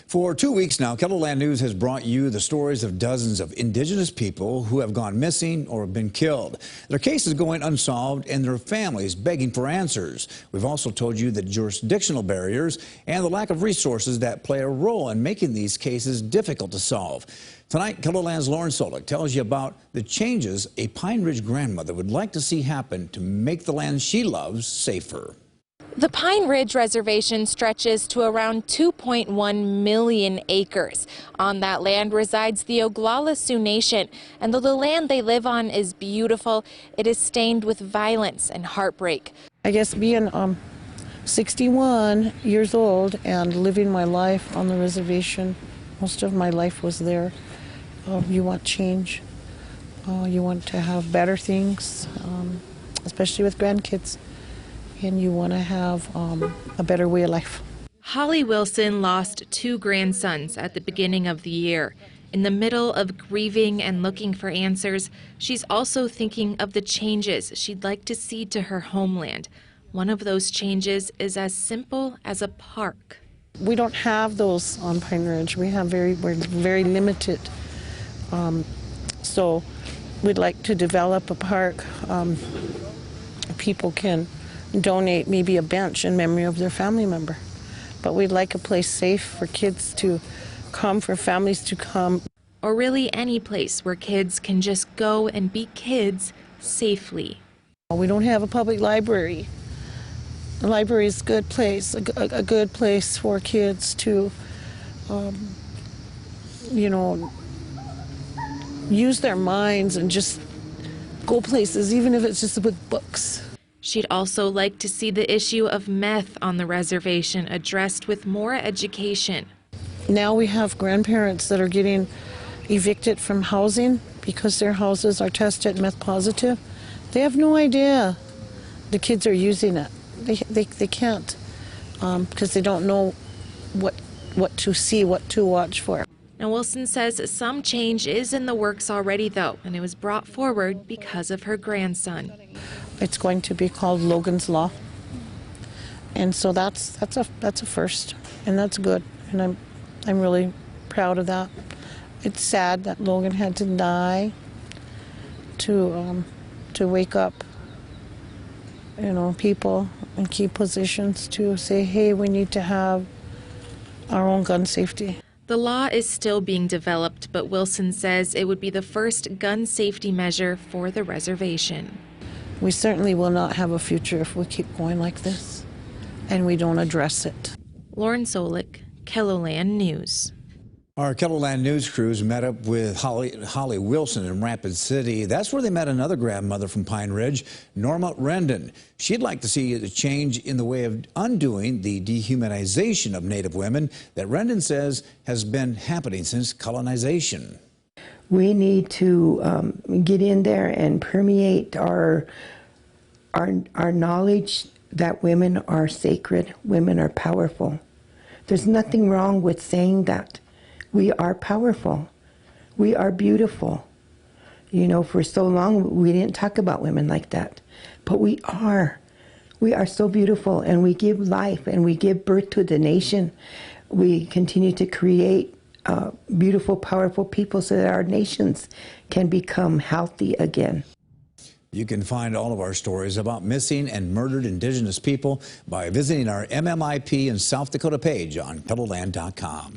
For 2 weeks now, KELOLAND News has brought you the stories of dozens of indigenous people who have gone missing or have been killed. Their cases going unsolved and their families begging for answers. We've also told you the jurisdictional barriers and the lack of resources that play a role in making these cases difficult to solve. Tonight, KELOLAND's Lauren Solik tells you about the changes a Pine Ridge grandmother would like to see happen to make the land she loves safer. The Pine Ridge Reservation stretches to around 2.1 million acres. On that land resides the Oglala Sioux Nation, and though the land they live on is beautiful, it is stained with violence and heartbreak. I guess being 61 years old and living my life on the reservation, most of my life was there. You want change. You want to have better things, especially with grandkids. And you want to have a better way of life. Holly Wilson lost 2 grandsons at the beginning of the year. In the middle of grieving and looking for answers, she's also thinking of the changes she'd like to see to her homeland. One of those changes is as simple as a park. We don't have those on Pine Ridge. We're very limited. So we'd like to develop a park. People can donate maybe a bench in memory of their family member. But we'd like a place safe for kids to come, for families to come. Or really any place where kids can just go and be kids safely. We don't have a public library. The library is a good place, a good place for kids to, use their minds and just go places, even if it's just with books. She'd also like to see the issue of meth on the reservation addressed with more education. Now we have grandparents that are getting evicted from housing because their houses are tested meth positive. They have no idea the kids are using it. They can't because they don't know what to see, what to watch for. Now, Wilson says some change is in the works already, though, and it was brought forward because of her grandson. It's going to be called Logan's Law, and so that's a first, and that's good, and I'm really proud of that. It's sad that Logan had to die to wake up, people in key positions to say, hey, we need to have our own gun safety. The law is still being developed, but Wilson says it would be the first gun safety measure for the reservation. We certainly will not have a future if we keep going like this and we don't address it. Lauren Solik, KELOLAND News. Our KELOLAND News crews met up with Holly Wilson in Rapid City. That's where they met another grandmother from Pine Ridge, Norma Rendon. She'd like to see a change in the way of undoing the dehumanization of Native women that Rendon says has been happening since colonization. We need to get in there and permeate our knowledge that women are sacred, women are powerful. There's nothing wrong with saying that. We are powerful. We are beautiful. For so long we didn't talk about women like that. But we are. We are so beautiful, and we give life and we give birth to the nation. We continue to create beautiful, powerful people so that our nations can become healthy again. You can find all of our stories about missing and murdered Indigenous people by visiting our MMIP in South Dakota page on KELOLAND.com.